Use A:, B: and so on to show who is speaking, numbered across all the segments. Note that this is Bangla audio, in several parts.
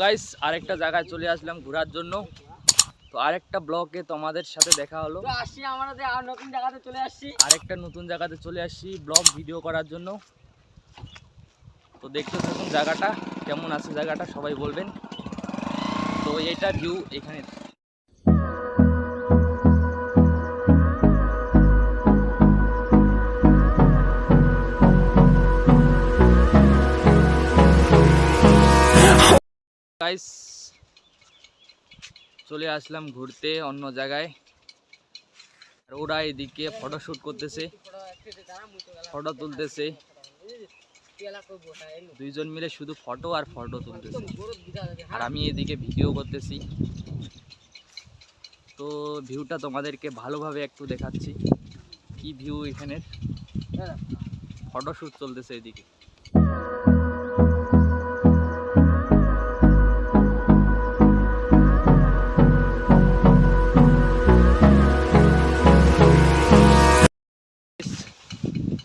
A: গাইস আরেকটা জায়গায় চলে আসলাম ঘোরার জন্য। তো আরেকটা ব্লগে তোমাদের সাথে দেখা হলো।
B: তো আসছি আমরা আর নতুন জায়গাতে চলে আসছি,
A: আরেকটা নতুন জায়গাতে চলে আসছি ব্লগ ভিডিও করার জন্য। তো দেখতে থাকুন জায়গাটা কেমন আছে, জায়গাটা সবাই বলবেন। তো এইটা ভিউ এখানে। গাইস চলে আসলাম ঘুরতে অন্য জায়গায়। আর ওরা এদিকে ফটোশুট করতেছে, ফটো তুলতেছে, দুইজন মিলে শুধু ফটো আর ফটো তুলতেছে। আর আমি এদিকে ভিডিও করতেছি। তো ভিউটা তোমাদেরকে ভালোভাবে একটু দেখাচ্ছি কি ভিউ এখানের। ফটোশুট চলতেছে এদিকে।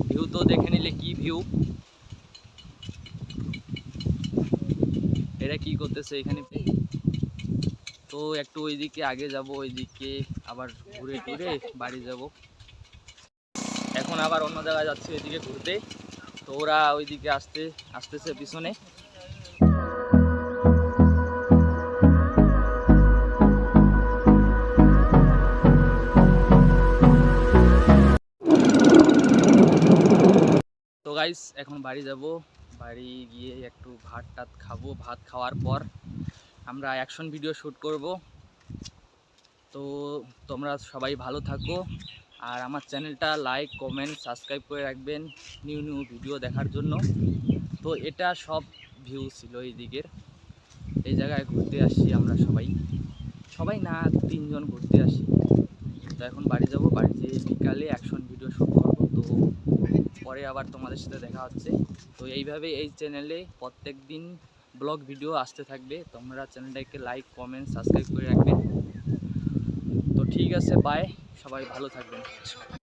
A: ভিউ তো দেখে নিলে কি ভিউ। এরা কি করতেছে এখানে। তো একটু ওইদিকে আগে যাব, ওইদিকে আবার ঘুরে ঘুরে বাড়ি যাব। এখন আবার অন্য জায়গায় যাচ্ছি ওইদিকে ঘুরতে। তো ওরা ওইদিকে আসতেছে পিছনে। তো গাইস এখন বাড়ি যাব। বাড়ি গিয়ে একটু ভাত টাত খাবো। ভাত খাওয়ার পর আমরা অ্যাকশন ভিডিও শ্যুট করব। তো তোমরা সবাই ভালো থাকো, আর আমার চ্যানেলটা লাইক কমেন্ট সাবস্ক্রাইব করে রাখবেন নিউ নিউ ভিডিও দেখার জন্য। তো এটা সব ভিউ ছিল এই দিকের। এই জায়গায় ঘুরতে আসছি আমরা সবাই, সবাই না 3 জন ঘুরতে আসি। তো এখন বাড়ি যাব, বাড়ি যেয়ে বিকালে অ্যাকশন ভিডিও শ্যুট করবো। তো পরে আবার তোমাদের সাথে দেখা হচ্ছে। তো এইভাবে এই চ্যানেলে প্রত্যেক দিন ব্লগ ভিডিও আসতে থাকবে। তোমরা চ্যানেলটাকে লাইক কমেন্ট সাবস্ক্রাইব করে রাখবে। তো ঠিক আছে, বাই, সবাই ভালো থাকবেন।